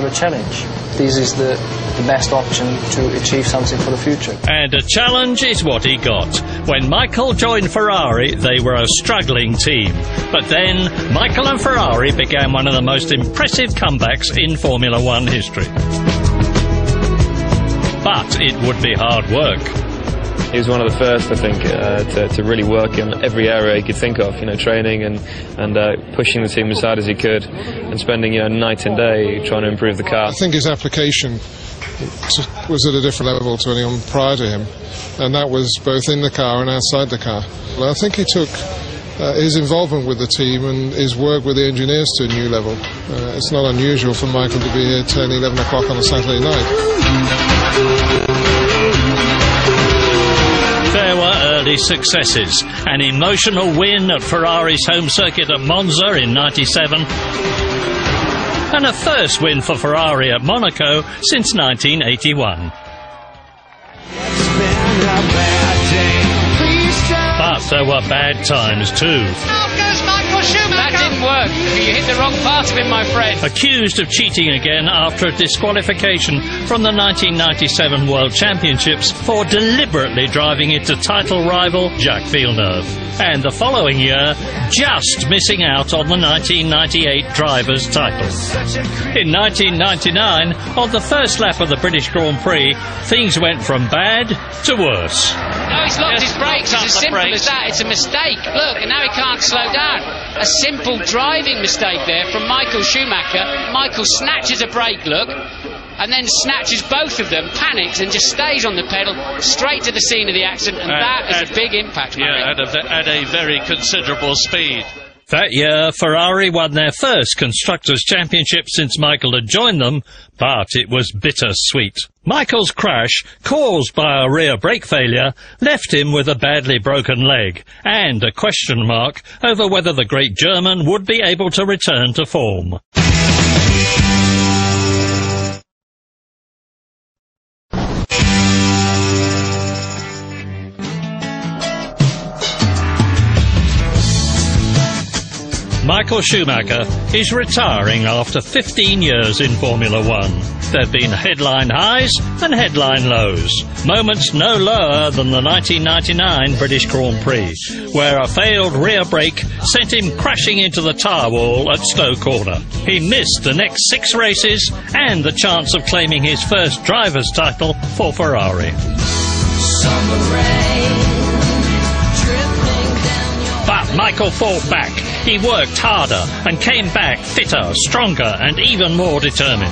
of a challenge. This is the best option to achieve something for the future. And a challenge is what he got. When Michael joined Ferrari, they were a struggling team. But then, Michael and Ferrari began one of the most impressive comebacks in Formula One history. But it would be hard work. He was one of the first, I think, to really work in every area he could think of, training and pushing the team as hard as he could, and spending night and day trying to improve the car. I think his application was at a different level to anyone prior to him, and that was both in the car and outside the car. I think he took his involvement with the team and his work with the engineers to a new level. It's not unusual for Michael to be here 10, 11 o'clock on a Saturday night. There were early successes, an emotional win at Ferrari's home circuit at Monza in '97, and a first win for Ferrari at Monaco since 1981. But there were bad times too. That didn't work. You hit the wrong part of him, my friend. Accused of cheating again after a disqualification from the 1997 World Championships for deliberately driving into title rival Jacques Villeneuve. And the following year, just missing out on the 1998 Drivers' title. In 1999, on the first lap of the British Grand Prix, things went from bad to worse. No, he's locked his brakes. It's as simple as that. It's a mistake. Look, and now he can't slow down. A simple driving mistake there from Michael Schumacher. Michael snatches a brake, look, and then snatches both of them, panics, and just stays on the pedal straight to the scene of the accident, and that is a big impact. Yeah, at a very considerable speed. That year, Ferrari won their first Constructors' Championship since Michael had joined them, but it was bittersweet. Michael's crash, caused by a rear brake failure, left him with a badly broken leg, and a question mark over whether the great German would be able to return to form. Michael Schumacher is retiring after 15 years in Formula One. There have been headline highs and headline lows. Moments no lower than the 1999 British Grand Prix, where a failed rear brake sent him crashing into the tyre wall at Stowe Corner. He missed the next 6 races and the chance of claiming his first driver's title for Ferrari. But Michael fought back. He worked harder and came back fitter, stronger and even more determined.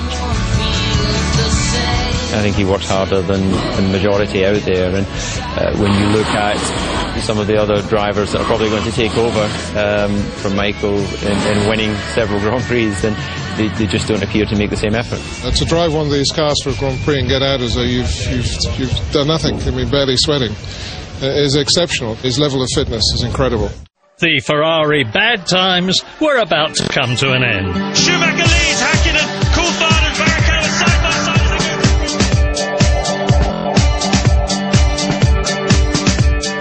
I think he worked harder than the majority out there, and when you look at some of the other drivers that are probably going to take over from Michael in winning several Grand Prix, then they just don't appear to make the same effort. To drive one of these cars for a Grand Prix and get out as though you've done nothing, barely sweating, is exceptional. His level of fitness is incredible. The Ferrari bad times were about to come to an end. Schumacher leads, Häkkinen, Coulthard and Barrichello side by side.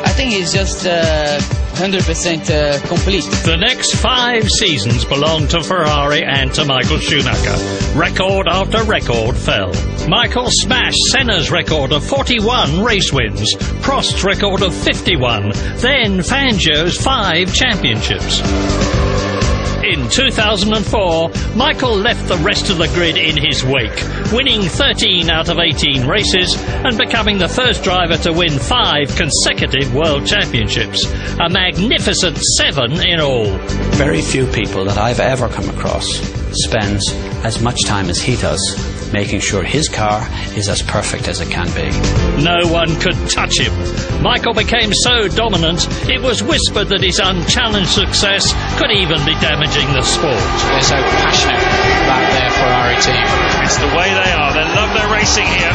I think he's just 100% complete. The next 5 seasons belonged to Ferrari and to Michael Schumacher. Record after record fell. Michael smashed Senna's record of 41 race wins, Prost's record of 51, then Fangio's 5 championships. In 2004, Michael left the rest of the grid in his wake, winning 13 out of 18 races and becoming the first driver to win 5 consecutive World Championships, a magnificent 7 in all. Very few people that I've ever come across spends as much time as he does making sure his car is as perfect as it can be. No one could touch him. Michael became so dominant, it was whispered that his unchallenged success could even be damaging the sport. They're so passionate about their Ferrari team. It's the way they are. They love their racing here.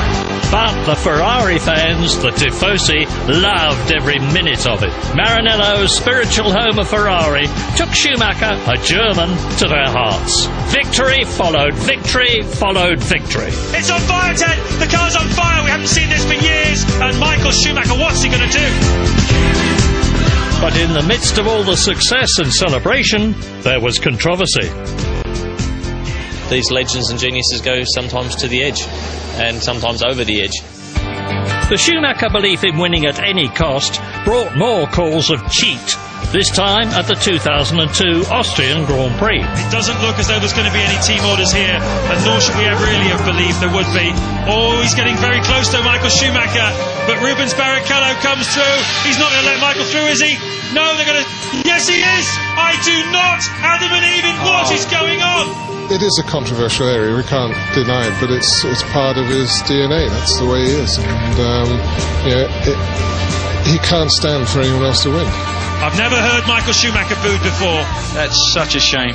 But the Ferrari fans, the Tifosi, loved every minute of it. Maranello's spiritual home of Ferrari took Schumacher, a German, to their hearts. Victory followed victory followed victory. It's on fire, Ted! The car's on fire! We haven't seen this for years! And Michael Schumacher, what's he going to do? But in the midst of all the success and celebration, there was controversy. these legends and geniuses go sometimes to the edge, and sometimes over the edge. The Schumacher belief in winning at any cost brought more calls of cheat, this time at the 2002 Austrian Grand Prix. It doesn't look as though there's going to be any team orders here, and nor should we ever really have believed there would be. Oh, he's getting very close to Michael Schumacher, but Rubens Barrichello comes through. He's not going to let Michael through, is he? No, they're going to... Yes, he is! I do not, Adam and Eve, what is going on? It is a controversial area, we can't deny it, but it's part of his DNA. That's the way he is, and he can't stand for anyone else to win. I've never heard Michael Schumacher booed before. That's such a shame.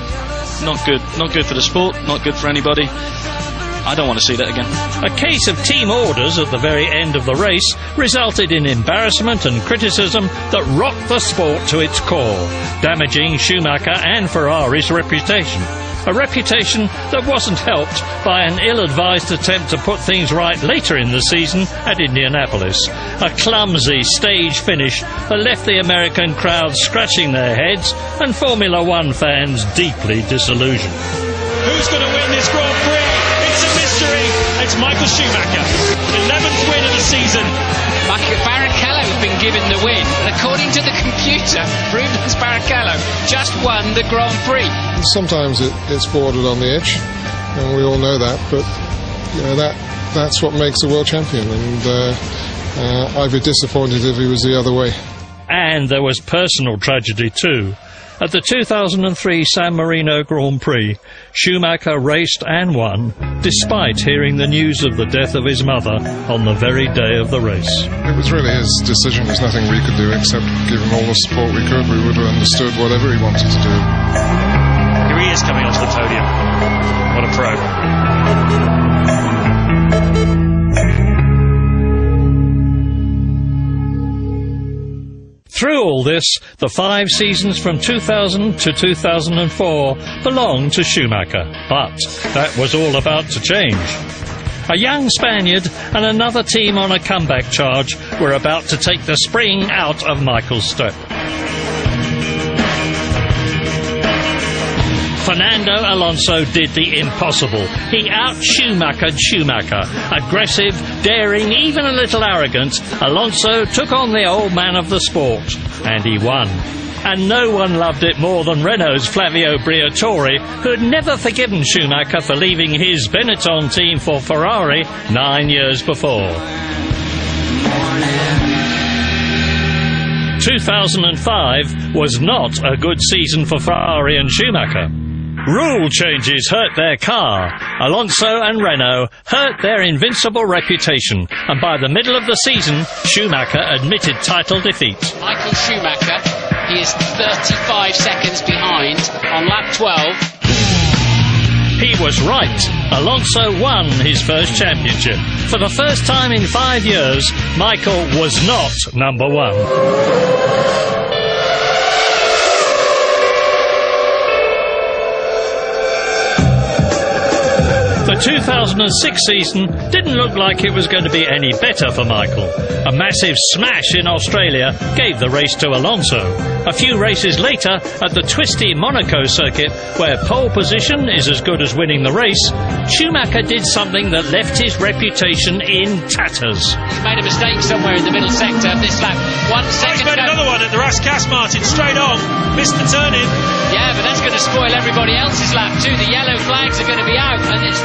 Not good for the sport, not good for anybody. I don't want to see that again. A case of team orders at the very end of the race resulted in embarrassment and criticism that rocked the sport to its core, damaging Schumacher and Ferrari's reputation. A reputation that wasn't helped by an ill-advised attempt to put things right later in the season at Indianapolis. A clumsy stage finish that left the American crowd scratching their heads and Formula One fans deeply disillusioned. Who's going to win this Grand Prix? It's a mystery. It's Michael Schumacher. 11th win of the season. Barrichello has been given the win, and according to the computer, Rubens Barrichello just won the Grand Prix. Sometimes it's bordered on the edge, and we all know that, but that's what makes a world champion, and I'd be disappointed if he was the other way. And there was personal tragedy too. At the 2003 San Marino Grand Prix, Schumacher raced and won, despite hearing the news of the death of his mother on the very day of the race. It was really his decision. There's nothing we could do except give him all the support we could. We would have understood whatever he wanted to do. Here he is coming onto the podium. What a pro. Through all this, the 5 seasons from 2000 to 2004 belonged to Schumacher, but that was all about to change. A young Spaniard and another team on a comeback charge were about to take the spring out of Michael's step. Fernando Alonso did the impossible. He out-Schumachered Schumacher. Aggressive, daring, even a little arrogant, Alonso took on the old man of the sport, and he won. And no one loved it more than Renault's Flavio Briatore, who had never forgiven Schumacher for leaving his Benetton team for Ferrari 9 years before. 2005 was not a good season for Ferrari and Schumacher. Rule changes hurt their car. Alonso and Renault hurt their invincible reputation, and by the middle of the season, Schumacher admitted title defeat. Michael Schumacher, he is 35 seconds behind on lap 12. He was right. Alonso won his first championship. For the first time in 5 years, Michael was not number one. The 2006 season didn't look like it was going to be any better for Michael. A massive smash in Australia gave the race to Alonso. A few races later, at the twisty Monaco circuit, where pole position is as good as winning the race, Schumacher did something that left his reputation in tatters. He's made a mistake somewhere in the middle sector of this lap. 1 second. He's made another one at the Ras Martin, straight on. Missed the turn in. Yeah, but that's going to spoil everybody else's lap too. The yellow flags are going to be out, and it's